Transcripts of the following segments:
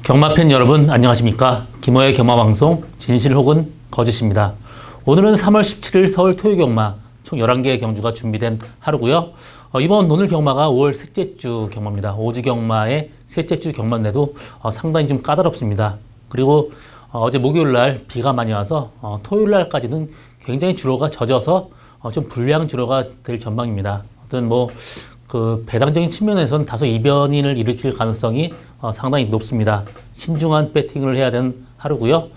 경마팬 여러분 안녕하십니까? 김호의 경마방송 진실 혹은 거짓입니다. 오늘은 3월 17일 서울 토요경마 총 11개의 경주가 준비된 하루고요. 이번 오늘 경마가 5월 셋째 주 경마입니다. 5주 경마의 셋째 주 경마인데도 상당히 좀 까다롭습니다. 그리고 어제 목요일날 비가 많이 와서 토요일날까지는 굉장히 주로가 젖어서 좀 불리한 주로가 될 전망입니다. 어떤 그 배당적인 측면에서는 다소 이변을 일으킬 가능성이 상당히 높습니다. 신중한 배팅을 해야 되는 하루고요.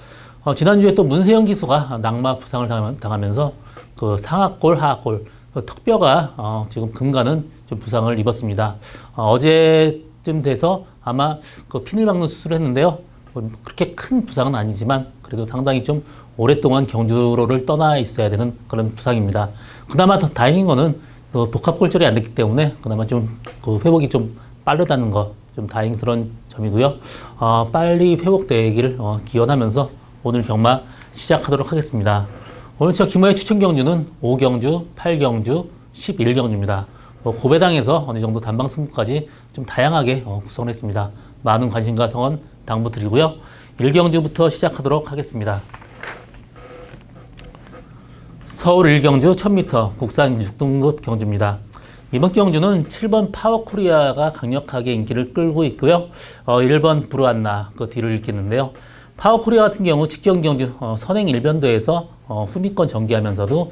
지난주에 또 문세영 기수가 낙마 부상을 당하면서 그 상하골, 하하골, 그 턱뼈가 지금 금가는 좀 부상을 입었습니다. 어제쯤 돼서 아마 그 핀을 박는 수술을 했는데요. 그렇게 큰 부상은 아니지만 그래도 상당히 좀 오랫동안 경주로를 떠나 있어야 되는 그런 부상입니다. 그나마 더 다행인 거는 복합골절이 안 됐기 때문에 그나마 좀 그 회복이 좀 빠르다는 거 좀 다행스러운 점이고요. 빨리 회복되기를 기원하면서 오늘 경마 시작하도록 하겠습니다. 오늘 저 김호의 추천 경주는 5경주, 8경주, 11경주입니다. 고배당에서 어느 정도 단방 승부까지 좀 다양하게 구성을 했습니다. 많은 관심과 성원 당부드리고요. 1경주부터 시작하도록 하겠습니다. 서울 1경주 1000m 국산 6등급 경주입니다. 이번 경주는 7번 파워코리아가 강력하게 인기를 끌고 있고요. 1번 브루안나 그 뒤를 잇겠는데요. 파워코리아 같은 경우 직전 경주 선행 1변도에서 후미권 전개하면서도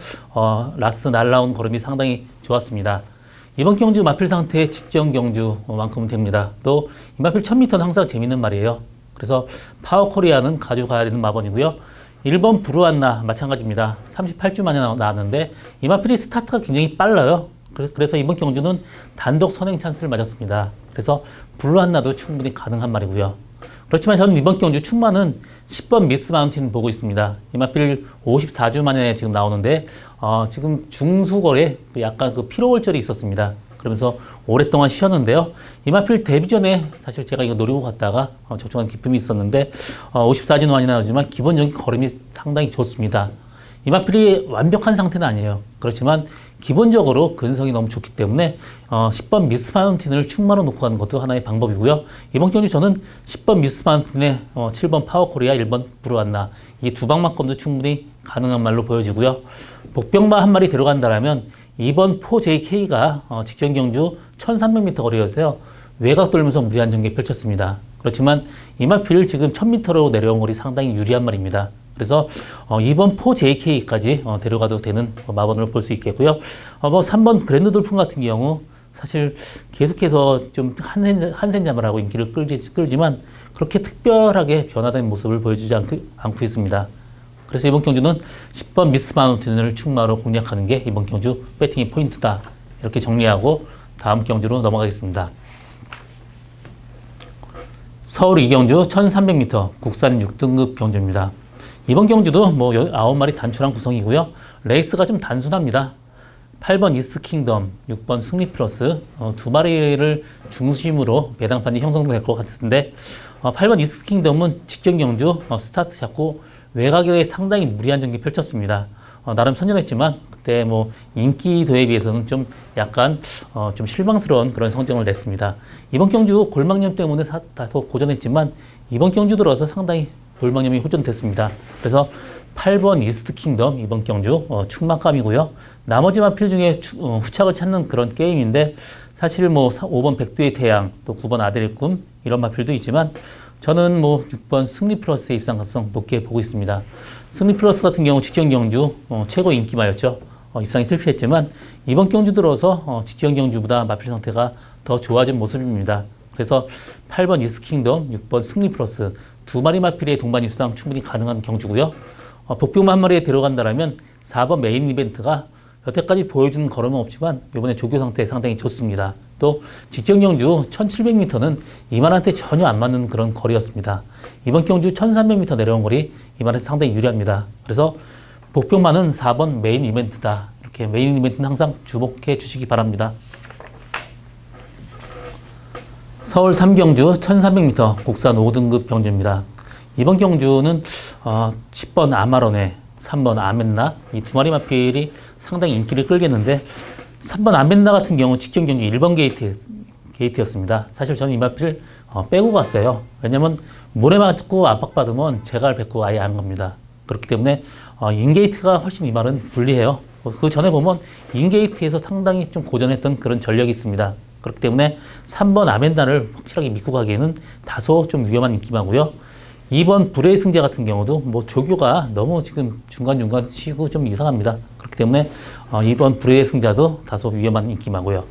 라스 날라온 걸음이 상당히 좋았습니다. 이번 경주 마필 상태의 직전 경주만큼은 됩니다. 또 이 마필 1000m는 항상 재밌는 말이에요. 그래서 파워코리아는 가져가야 되는 마번이고요. 1번 브루안나 마찬가지입니다. 38주 만에 나왔는데 이 마필이 스타트가 굉장히 빨라요. 그래서 이번 경주는 단독 선행 찬스를 맞았습니다. 그래서 브루안나도 충분히 가능한 말이고요. 그렇지만 저는 이번 경주 충마는 10번 미스 마운틴 보고 있습니다. 이 마필 54주 만에 지금 나오는데 지금 중수거래 약간 그 피로골절이 있었습니다. 그러면서 오랫동안 쉬었는데요. 이 마필 데뷔 전에 사실 제가 이거 노리고 갔다가 적중한 기쁨이 있었는데 54주 만이 나오지만 기본적인 걸음이 상당히 좋습니다. 이 마필이 완벽한 상태는 아니에요. 그렇지만 기본적으로 근성이 너무 좋기 때문에 10번 미스 마운틴을 충마로 놓고 가는 것도 하나의 방법이고요. 이번 경주 저는 10번 미스 마운틴에 7번 파워코리아, 1번 브루안나 이 두 방만큼도 충분히 가능한 말로 보여지고요. 복병마 한 마리 데려간다라면 2번 4JK가 직전 경주 1300m 거리여서요. 외곽 돌면서 무리한 전개 펼쳤습니다. 그렇지만 이 마필 지금 1000m로 내려온 거리 상당히 유리한 말입니다. 그래서 2번 4JK까지 데려가도 되는 마번을 볼 수 있겠고요. 3번 그랜드 돌풍 같은 경우 사실 계속해서 좀 한센잠을 하고 인기를 끌지만 그렇게 특별하게 변화된 모습을 보여주지 않고 있습니다. 그래서 이번 경주는 10번 미스 마운틴을 충마로 공략하는 게 이번 경주 배팅의 포인트다. 이렇게 정리하고 다음 경주로 넘어가겠습니다. 서울 2경주 1300m 국산 6등급 경주입니다. 이번 경주도 9마리 단출한 구성이고요. 레이스가 좀 단순합니다. 8번 이스트 킹덤, 6번 승리 플러스 두 마리를 중심으로 배당판이 형성될 것 같은데 8번 이스트 킹덤은 직전 경주 스타트 잡고 외곽에 상당히 무리한 전개 펼쳤습니다. 나름 선전했지만 그때 인기 도에 비해서는 좀 약간 좀 실망스러운 그런 성적을 냈습니다. 이번 경주 골망염 때문에 다소 고전했지만 이번 경주 들어서 상당히 골망염이 호전됐습니다. 그래서 8번 이스트 킹덤 이번 경주 충마감이고요. 나머지 마필 중에 후착을 찾는 그런 게임인데 사실 5번 백두의 태양 또 9번 아델의 꿈 이런 마필도 있지만 저는 6번 승리 플러스의 입상 가능성 높게 보고 있습니다. 승리 플러스 같은 경우 직전 경주 최고 인기마였죠. 입상이 실패했지만 이번 경주 들어서 직전 경주보다 마필 상태가 더 좋아진 모습입니다. 그래서 8번 이스트 킹덤, 6번 승리 플러스 두 마리 마필의 동반 입상 충분히 가능한 경주고요. 복병마 한 마리에 데려간다면 4번 메인 이벤트가 여태까지 보여주는 걸음은 없지만 이번에 조교 상태 상당히 좋습니다. 또 직전 경주 1700m는 이만한테 전혀 안 맞는 그런 거리였습니다. 이번 경주 1300m 내려온 거리 이만한테 상당히 유리합니다. 그래서 복병마는 4번 메인 이벤트다. 이렇게 메인 이벤트는 항상 주목해 주시기 바랍니다. 서울 3경주 1300m 국산 5등급 경주입니다. 이번 경주는 10번 아마로네, 3번 아멘나 이 두 마리 마필이 상당히 인기를 끌겠는데 3번 아멘나 같은 경우 직전 경주 1번 게이트였습니다. 사실 저는 이 마필 빼고 갔어요. 왜냐면 모래 맞고 압박받으면 제갈 뱉고 아예 안 갑니다. 그렇기 때문에 인게이트가 훨씬 이 말은 불리해요. 그 전에 보면 인게이트에서 상당히 좀 고전했던 그런 전력이 있습니다. 그렇기 때문에 3번 아멘다를 확실하게 믿고 가기에는 다소 좀 위험한 인기마고요. 2번 불의 승자 같은 경우도 뭐 조교가 너무 지금 중간중간 쉬고 좀 이상합니다. 그렇기 때문에 2번 불의 승자도 다소 위험한 인기마고요.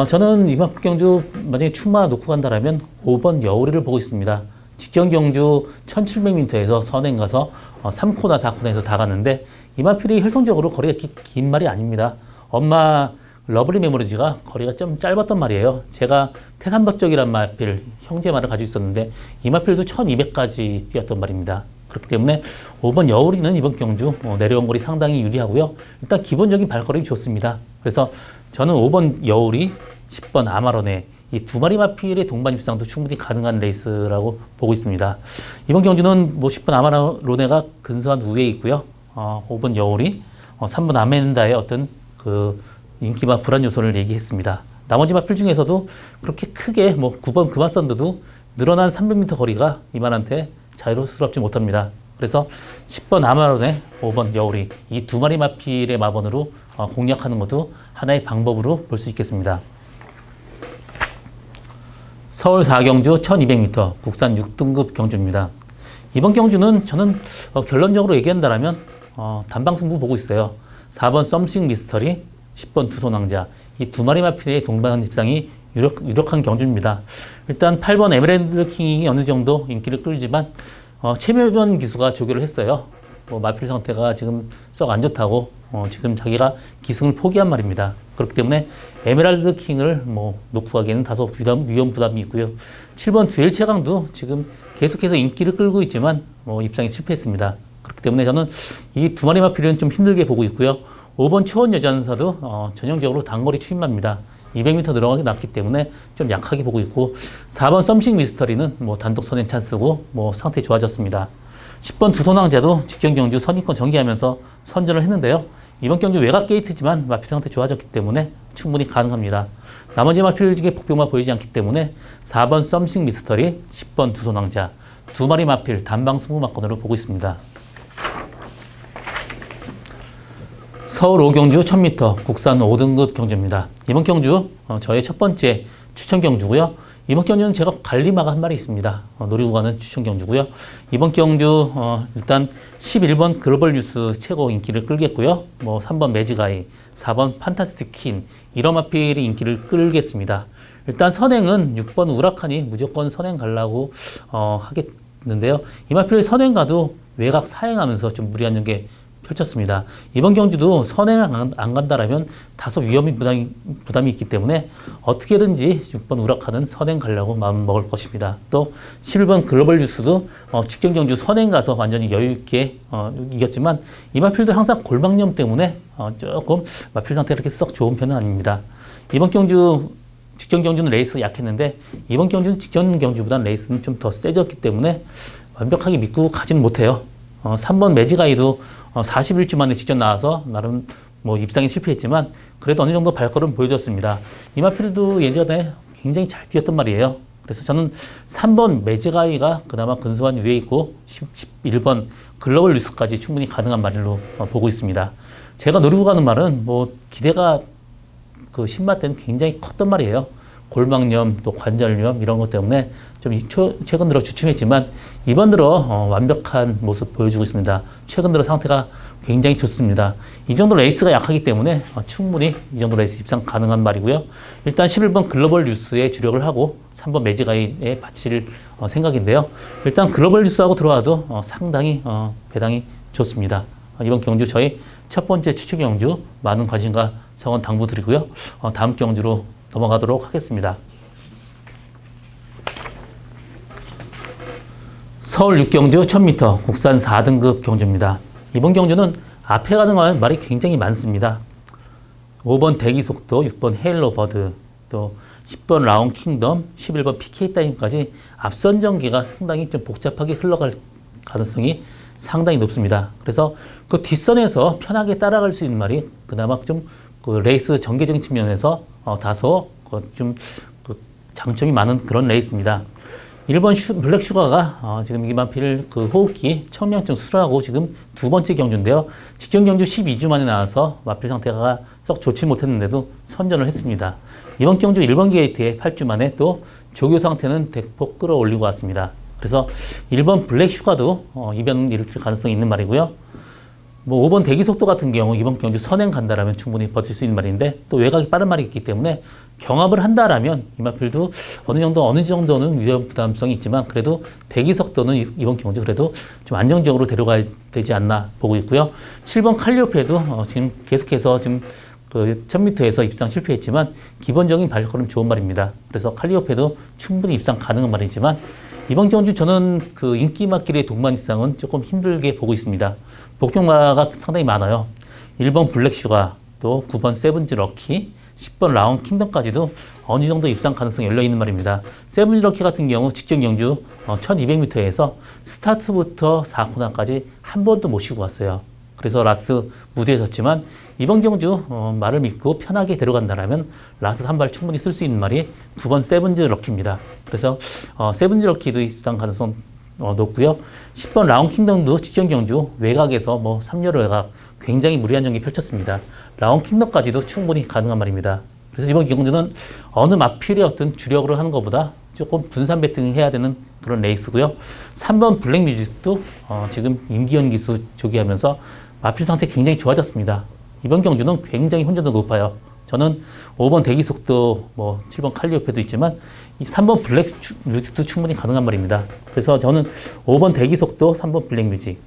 저는 이번 경주 만약에 출마 놓고 간다라면 5번 여우리를 보고 있습니다. 직전 경주 1700m에서 선행 가서 3코나 4코나에서 다 갔는데 이마필이 혈통적으로 거리가 긴 말이 아닙니다. 엄마 러블리 메모리지가 거리가 좀 짧았단 말이에요. 제가 태산버적이란 마필, 형제 말을 가지고 있었는데 이마필도 1200까지 뛰었단 말입니다. 그렇기 때문에 5번 여우리는 이번 경주 내려온 거리 상당히 유리하고요. 일단 기본적인 발걸음이 좋습니다. 그래서 저는 5번 여우리, 10번 아마로네 이 두 마리 마필의 동반 입상도 충분히 가능한 레이스라고 보고 있습니다. 이번 경주는 뭐 10번 아마로네가 근소한 우위에 있고요. 5번 여우리, 3번 아멘다의 어떤 그 인기와 불안 요소를 얘기했습니다. 나머지 마필 중에서도 그렇게 크게 뭐 9번 그만선드도 늘어난 300m 거리가 이만한테 자유스럽지 못합니다. 그래서 10번 아마로네, 5번 여우리 이 두 마리 마필의 마번으로 공략하는 것도 하나의 방법으로 볼 수 있겠습니다. 서울 4경주 1200m 국산 6등급 경주입니다. 이번 경주는 저는 결론적으로 얘기한다면 단방 승부 보고 있어요. 4번 썸씽 미스터리, 10번 두손왕자 이 두 마리 마필의 동반 입상이 유력한 경주입니다. 일단 8번 에메랄드 킹이 어느 정도 인기를 끌지만 최묘변 기수가 조교를 했어요. 마필 상태가 지금 썩 안 좋다고 지금 자기가 기승을 포기한 말입니다. 그렇기 때문에 에메랄드 킹을 놓고 가기에는 다소 위험 부담이 있고요. 7번 듀엘 최강도 지금 계속해서 인기를 끌고 있지만 입상에 실패했습니다. 그렇기 때문에 저는 이 두 마리 마필은 좀 힘들게 보고 있고요. 5번 초원 여전사도 전형적으로 단거리 추임마입니다. 200m 늘어가기 낮기 때문에 좀 약하게 보고 있고 4번 썸씽 미스터리는 단독 선행 찬스고 상태 좋아졌습니다. 10번 두손왕자도 직전 경주 선입권 정기하면서 선전을 했는데요. 이번 경주 외곽 게이트지만 마필 상태 좋아졌기 때문에 충분히 가능합니다. 나머지 마필 중에 복병만 보이지 않기 때문에 4번 썸씽 미스터리, 10번 두손왕자 두 마리 마필 단방 승부마권으로 보고 있습니다. 서울 5경주 1000m 국산 5등급 경주입니다. 이번 경주 저의 첫 번째 추천 경주고요. 이번 경주는 제가 갈리마가 한 마리 있습니다. 노리고 가는 추천 경주고요. 이번 경주 일단 11번 글로벌 뉴스 최고 인기를 끌겠고요. 3번 매직아이, 4번 판타스틱 퀸 이런 마필이 인기를 끌겠습니다. 일단 선행은 6번 우라카니 무조건 선행 가려고 하겠는데요. 이 마필 선행 가도 외곽 사행하면서 좀 무리한 연계 펼쳤습니다. 이번 경주도 선행을 안 간다라면 다소 위험한 부담이 있기 때문에 어떻게든지 6번 우라카는 선행 가려고 마음 먹을 것입니다. 또 11번 글로벌 뉴스도 직전 경주 선행 가서 완전히 여유 있게 이겼지만 이 마필도 항상 골방염 때문에 조금 마필 상태가 그렇게 썩 좋은 편은 아닙니다. 이번 경주 직전 경주는 레이스 약했는데 이번 경주는 직전 경주보다는 레이스는 좀 더 세졌기 때문에 완벽하게 믿고 가지는 못해요. 3번 매직아이도 41주 만에 직전 나와서 나름 입상에 실패했지만 그래도 어느 정도 발걸음 보여줬습니다. 이마필도 예전에 굉장히 잘 뛰었단 말이에요. 그래서 저는 3번 매직아이가 그나마 근소한 위에 있고 11번 글로벌 뉴스까지 충분히 가능한 말로 보고 있습니다. 제가 노리고 가는 말은 기대가 그 신마 때는 굉장히 컸단 말이에요. 골막염 또 관절염 이런 것 때문에 좀 최근 들어 주춤했지만 이번 들어 완벽한 모습 보여주고 있습니다. 최근 들어 상태가 굉장히 좋습니다. 이 정도 레이스가 약하기 때문에 충분히 이 정도 레이스 입상 가능한 말이고요. 일단 11번 글로벌 뉴스에 주력을 하고 3번 매직아이에 바칠 생각인데요. 일단 글로벌 뉴스하고 들어와도 상당히 배당이 좋습니다. 이번 경주 저희 첫 번째 추천 경주 많은 관심과 성원 당부드리고요. 다음 경주로 넘어가도록 하겠습니다. 서울 6경주 1000m 국산 4등급 경주입니다. 이번 경주는 앞에 가는 말이 굉장히 많습니다. 5번 대기속도, 6번 헤일로 버드, 또 10번 라운 킹덤, 11번 PK 타임까지 앞선 전개가 상당히 좀 복잡하게 흘러갈 가능성이 상당히 높습니다. 그래서 그 뒷선에서 편하게 따라갈 수 있는 말이 그나마 좀 그 레이스 전개적인 측면에서 다소 좀 장점이 많은 그런 레이스입니다. 1번 블랙 슈가가 지금 이만필 그 호흡기 청량증 수술하고 지금 두 번째 경주인데요. 직전 경주 12주 만에 나와서 마필 상태가 썩 좋지 못했는데도 선전을 했습니다. 이번 경주 1번 게이트에 8주 만에 또 조교 상태는 대폭 끌어올리고 왔습니다. 그래서 1번 블랙 슈가도 이변을 일으킬 가능성이 있는 말이고요. 뭐 5번 대기 속도 같은 경우 이번 경주 선행 간다라면 충분히 버틸 수 있는 말인데 또 외곽이 빠른 말이 있기 때문에 경합을 한다라면 이마필도 어느 정도는 위험 부담성이 있지만 그래도 대기 속도는 이번 경주 그래도 좀 안정적으로 데려가야 되지 않나 보고 있고요. 7번 칼리오페도 지금 계속해서 지금 그 1000m에서 입상 실패했지만 기본적인 발걸음 좋은 말입니다. 그래서 칼리오페도 충분히 입상 가능한 말이지만 이번 경주 저는 그 인기마길의 동반 입상은 조금 힘들게 보고 있습니다. 복병마가 상당히 많아요. 1번 블랙슈가, 또 9번 세븐지 럭키, 10번 라운 킹덤까지도 어느 정도 입상 가능성이 열려있는 말입니다. 세븐지 럭키 같은 경우 직전 경주 1200m에서 스타트부터 4코너까지 한 번도 못 쉬고 왔어요. 그래서 라스트 무대에 섰지만 이번 경주 말을 믿고 편하게 데려간다라면 라스트 한 발 충분히 쓸 수 있는 말이 9번 세븐지 럭키입니다. 그래서 세븐지 럭키도 입상 가능성 높고요. 10번 라운 킹덤도 직전 경주 외곽에서 뭐 3열 외곽 굉장히 무리한 경기 펼쳤습니다. 라운 킹덤까지도 충분히 가능한 말입니다. 그래서 이번 경주는 어느 마필의 어떤 주력으로 하는 것보다 조금 분산 배팅해야 되는 그런 레이스고요. 3번 블랙 뮤직도 지금 임기현 기수 조기하면서 마필 상태 굉장히 좋아졌습니다. 이번 경주는 굉장히 혼전도 높아요. 저는 5번 대기 속도, 뭐 7번 칼리오페도 있지만 이 3번 블랙 뮤직도 충분히 가능한 말입니다. 그래서 저는 5번 대기 속도, 3번 블랙 뮤직,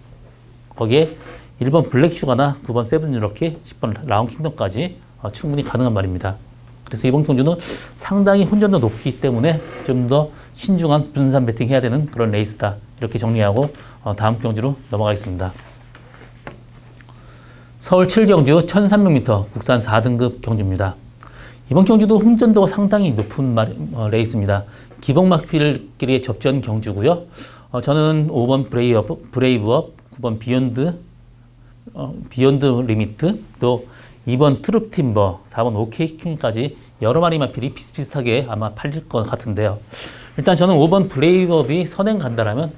거기에 1번 블랙 슈가나 9번 세븐 이렇게 10번 라운 킹덤까지 충분히 가능한 말입니다. 그래서 이번 경주는 상당히 혼전도 높기 때문에 좀 더 신중한 분산 배팅 해야 되는 그런 레이스다. 이렇게 정리하고 다음 경주로 넘어가겠습니다. 서울 7경주 1300m 국산 4등급 경주입니다. 이번 경주도 혼전도가 상당히 높은 레이스입니다. 기복막길의 접전 경주고요. 저는 5번 브레이브업, 9번 비욘드 리미트, 또 2번 트룹팀버, 4번 오케이킹까지 여러 마리 마필이 비슷비슷하게 아마 팔릴 것 같은데요. 일단 저는 5번 브레이브업이 선행 간다라면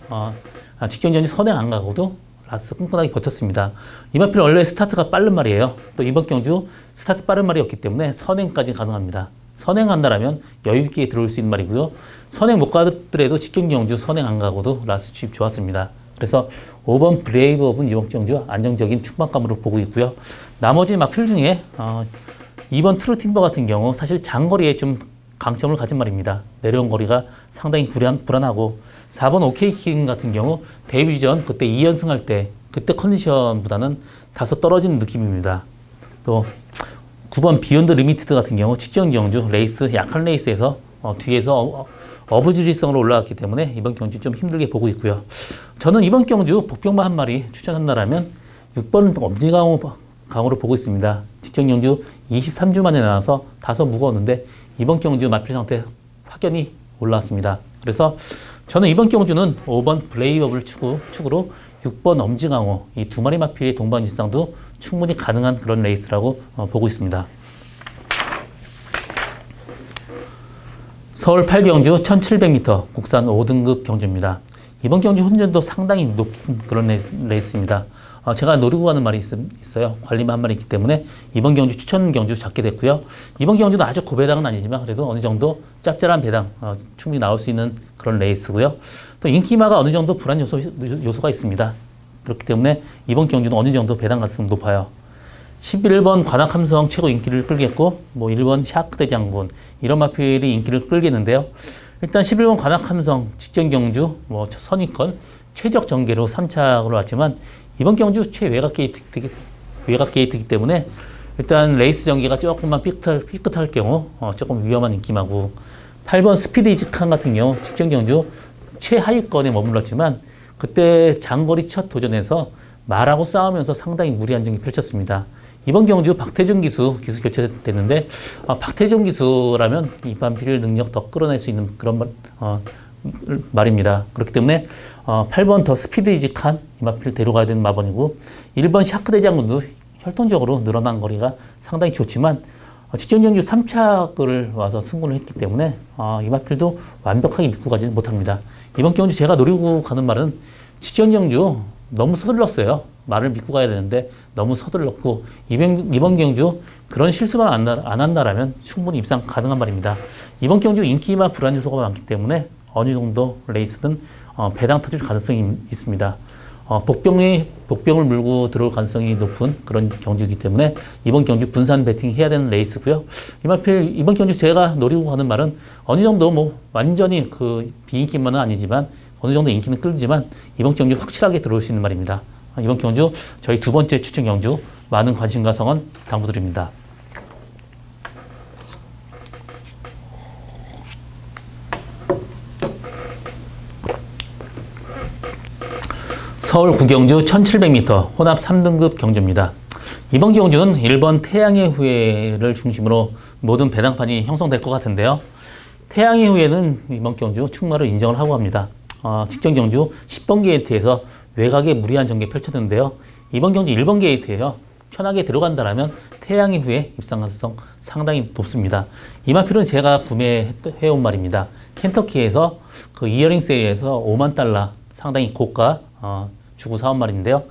직전 경주 선행 안 가고도 라스트 끈끈하게 버텼습니다. 이 마필은 원래 스타트가 빠른 말이에요. 또 이번 경주 스타트 빠른 말이었기 때문에 선행까지 가능합니다. 선행 간다라면 여유 있게 들어올 수 있는 말이고요. 선행 못 가더라도 직전 경주 선행 안 가고도 라스트 취입 좋았습니다. 그래서 5번 브레이브업은 이번 경주 안정적인 충만감으로 보고 있고요. 나머지 마필 중에 2번 트루팀버 같은 경우 사실 장거리에 좀 강점을 가진 말입니다. 내려온 거리가 상당히 불안하고 4번 오케이킹 같은 경우 데뷔 전 그때 2연승 할 때 그때 컨디션보다는 다소 떨어지는 느낌입니다. 또 9번 비욘드 리미티드 같은 경우 직전 경주 레이스 약한 레이스에서 뒤에서 어부지리성으로 올라왔기 때문에 이번 경주 좀 힘들게 보고 있고요. 저는 이번 경주 복병마 한 마리 추천한다라면 6번 엄지강으로 보고 있습니다. 직전 경주 23주 만에 나와서 다소 무거웠는데 이번 경주 마필 상태 확연히 올라왔습니다. 그래서 저는 이번 경주는 5번 블레이업을 축으로 6번 엄지강호 이 두 마리 마필의 동반 일상도 충분히 가능한 그런 레이스라고 보고 있습니다. 서울 8경주 1700m 국산 5등급 경주입니다. 이번 경주 혼전도 상당히 높은 그런 레이스입니다. 제가 노리고 가는 말이 있어요. 관리만 한 말이 있기 때문에 이번 경주 추천 경주 잡게 됐고요. 이번 경주도 아주 고배당은 아니지만 그래도 어느 정도 짭짤한 배당 충분히 나올 수 있는 그런 레이스고요. 또 인기마가 어느 정도 불안 요소가 있습니다. 그렇기 때문에 이번 경주는 어느 정도 배당 가능성이 높아요. 11번 관악함성 최고 인기를 끌겠고 뭐 1번 샤크대 장군 이런 마필이 인기를 끌겠는데요. 일단 11번 관악함성 직전 경주 뭐 선입권 최적 전개로 3착으로 왔지만 이번 경주 최외곽 게이트이기 때문에 일단 레이스 전개가 조금만 삐끗할 경우 조금 위험한 인기마고 8번 스피드 이즈칸 같은 경우 직전 경주 최하위권에 머물렀지만 그때 장거리 첫 도전에서 말하고 싸우면서 상당히 무리한 경기 펼쳤습니다. 이번 경주 박태준 기수 교체됐는데 박태준 기수라면 이반필 능력 더 끌어낼 수 있는 그런 말입니다. 그렇기 때문에 8번 더 스피드 이직한 이마필 데려가야 되는 마번이고 1번 샤크 대장군도 혈통적으로 늘어난 거리가 상당히 좋지만 직전 경주 3착을 와서 승부를 했기 때문에 이 마필도 완벽하게 믿고 가지는 못합니다. 이번 경주 제가 노리고 가는 말은 직전 경주 너무 서둘렀어요. 말을 믿고 가야 되는데 너무 서둘렀고 이번 경주 그런 실수만 안 한다라면 충분히 입상 가능한 말입니다. 이번 경주 인기만 불안 요소가 많기 때문에 어느 정도 레이스든 배당 터질 가능성이 있습니다. 복병을 물고 들어올 가능성이 높은 그런 경주이기 때문에 이번 경주 분산 배팅 해야 되는 레이스고요. 이번 경주 제가 노리고 가는 말은 어느 정도 뭐 완전히 그 비인기만은 아니지만 어느 정도 인기는 끌지만 이번 경주 확실하게 들어올 수 있는 말입니다. 이번 경주 저희 두 번째 추천 경주 많은 관심과 성원 당부드립니다. 서울 구경주 1700m 혼합 3등급 경주입니다. 이번 경주는 1번 태양의 후예를 중심으로 모든 배당판이 형성될 것 같은데요. 태양의 후예는 이번 경주 충마를 인정을 하고 합니다. 직전 경주 10번 게이트에서 외곽에 무리한 전개 펼쳤는데요. 이번 경주 1번 게이트에요. 편하게 들어간다라면 태양의 후예 입상 가능성 상당히 높습니다. 이 마필은 제가 구매해온 말입니다. 켄터키에서 그 이어링 세일에서 5만 달러 상당히 고가 주고 사온 말인데요.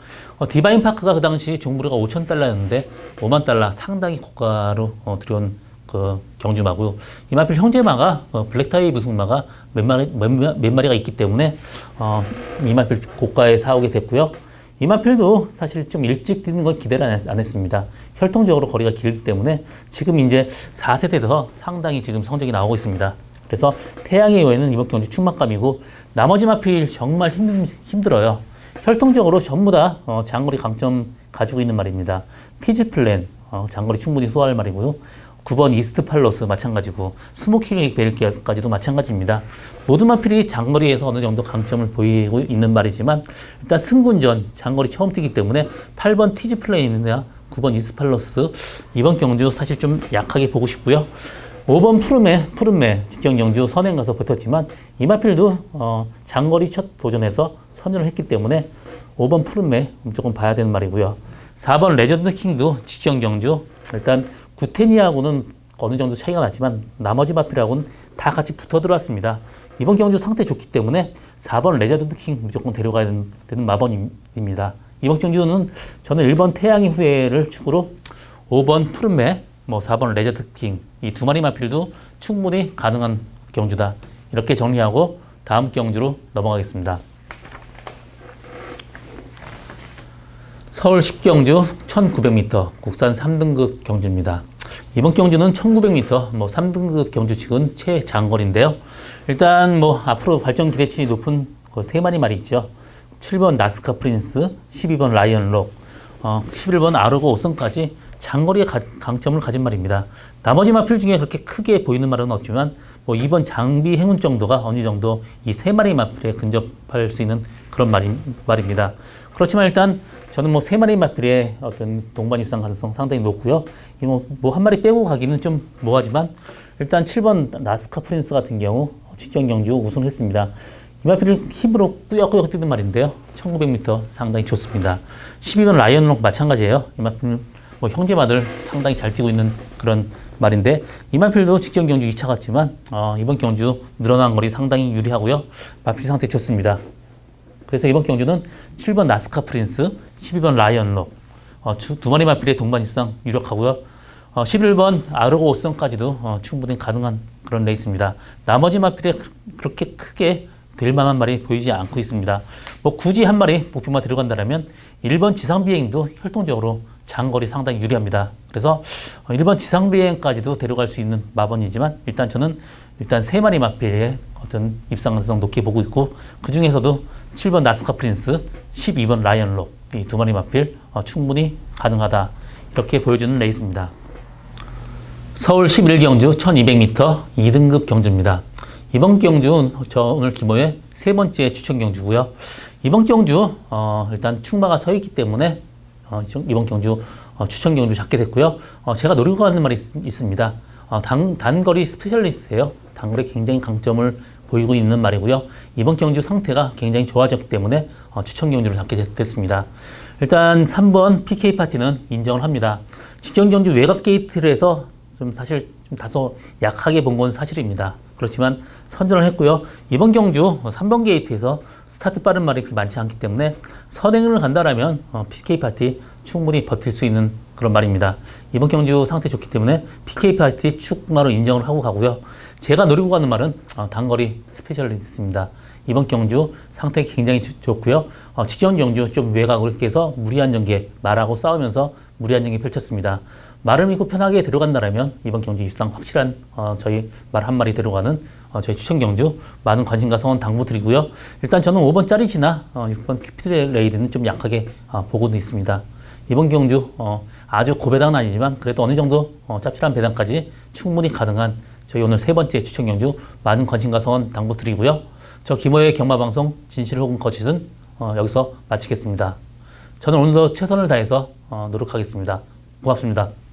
디바인 파크가 그 당시 종부료가 5천 달러였는데 5만 달러 상당히 고가로 들여온 그 경주마고요. 이 마필 형제마가 블랙타이 무승마가 몇 마리가 있기 때문에 이 마필 고가에 사오게 됐고요. 이 마필도 사실 좀 일찍 뛰는 건 기대를 안 했습니다. 혈통적으로 거리가 길기 때문에 지금 이제 4세대에서 상당히 지금 성적이 나오고 있습니다. 그래서 태양의 후예는 이번 경주 충막감이고 나머지 마필 정말 힘들어요. 혈통적으로 전부 다 장거리 강점 가지고 있는 말입니다. 피즈플랜 장거리 충분히 소화할 말이고요. 9번 이스트 팔로스 마찬가지고 스모킹 벨기까지도 마찬가지입니다. 모든 마필이 장거리에서 어느 정도 강점을 보이고 있는 말이지만 일단 승군전 장거리 처음 뛰기 때문에 8번 티즈플랜이나 9번 이스트 팔로스 이번 경주 사실 좀 약하게 보고 싶고요. 5번 푸른매 직전 경주 선행 가서 버텼지만 이 마필도 장거리 첫 도전에서 선전을 했기 때문에 5번 푸른매 무조건 봐야 되는 말이고요. 4번 레전드 킹도 직전 경주 일단 구테니하고는 어느 정도 차이가 나지만 나머지 마필하고는 다 같이 붙어 들어왔습니다. 이번 경주 상태 좋기 때문에 4번 레전드 킹 무조건 데려가야 되는 마번입니다. 이번 경주는 저는 1번 태양의 후예를 축으로 5번 푸른매 4번 레전드 킹 이 두 마리 마필도 충분히 가능한 경주다. 이렇게 정리하고 다음 경주로 넘어가겠습니다. 서울 10경주 1900m 국산 3등급 경주입니다. 이번 경주는 1900m 3등급 경주 측은 최장거리인데요. 일단 앞으로 발전 기대치 높은 그 세 마리 말이 있죠. 7번 나스카 프린스, 12번 라이언록, 11번 아르고 5선까지 장거리의 강점을 가진 말입니다. 나머지 마필 중에 그렇게 크게 보이는 말은 없지만 이번 장비 행운 정도가 어느 정도 이 세 마리 마필에 근접할 수 있는 그런 말입니다. 그렇지만 일단 저는 세 마리 마필의 어떤 동반 입상 가능성 상당히 높고요. 한 마리 빼고 가기는 좀 뭐하지만 일단 7번 나스카 프린스 같은 경우 직전 경주 우승했습니다. 이 마필을 힘으로 꾸역꾸역 뛰는 말인데요. 1900m 상당히 좋습니다. 12번 라이언록 마찬가지예요. 이 마필 형제마들 상당히 잘 뛰고 있는 그런 말인데 이 마필도 직전 경주 2차 같지만 이번 경주 늘어난 거리 상당히 유리하고요. 마필 상태 좋습니다. 그래서 이번 경주는 7번 나스카 프린스, 12번 라이언록 두 마리 마필의 동반 입상 유력하고요. 11번 아르고 5선까지도 충분히 가능한 그런 레이스입니다. 나머지 마필에 그렇게 크게 될 만한 말이 보이지 않고 있습니다. 굳이 한 마리 목표만 들어간다면 1번 지상비행도 혈통적으로 장거리 상당히 유리합니다. 그래서 1번 지상비행까지도 데려갈 수 있는 마번이지만 저는 세 마리 마필의 어떤 입상 가능성 높게 보고 있고 그 중에서도 7번 나스카 프린스, 12번 라이언록 이 두 마리 마필 충분히 가능하다. 이렇게 보여주는 레이스입니다. 서울 11경주 1200m 2등급 경주입니다. 이번 경주는 저 오늘 기모의 세 번째 추천 경주고요. 이번 경주 일단 충마가 서 있기 때문에 이번 경주 추천 경주 잡게 됐고요. 제가 노리고 가는 말이 있습니다. 단거리 스페셜리스트예요. 단거리 굉장히 강점을 보이고 있는 말이고요. 이번 경주 상태가 굉장히 좋아졌기 때문에 추천 경주를 잡게 됐습니다. 일단 3번 PK 파티는 인정을 합니다. 직전 경주 외곽 게이트를 해서 좀 사실 좀 다소 약하게 본 건 사실입니다. 그렇지만 선전을 했고요. 이번 경주 3번 게이트에서 스타트 빠른 말이 그렇게 많지 않기 때문에 선행을 간다라면 PK 파티 충분히 버틸 수 있는 그런 말입니다. 이번 경주 상태 좋기 때문에 PK 파티 축마로 인정을 하고 가고요. 제가 노리고 가는 말은 단거리 스페셜리스트입니다. 이번 경주 상태 굉장히 좋고요. 지지원 경주 좀 외곽을 깨서 무리한 전개 말하고 싸우면서 무리한 전개 펼쳤습니다. 말을 믿고 편하게 들어간다라면 이번 경주 입상 확실한 저희 말 한 마리 들어가는 저희 추천 경주 많은 관심과 성원 당부드리고요. 일단 저는 5번 짜릿이나 6번 큐피드 레이드는 좀 약하게 보고도 있습니다. 이번 경주 아주 고배당은 아니지만 그래도 어느 정도 짭짤한 배당까지 충분히 가능한 저희 오늘 세 번째 추천 경주 많은 관심과 성원 당부드리고요. 저 김호의 경마방송 진실 혹은 거짓은 여기서 마치겠습니다. 저는 오늘도 최선을 다해서 노력하겠습니다. 고맙습니다.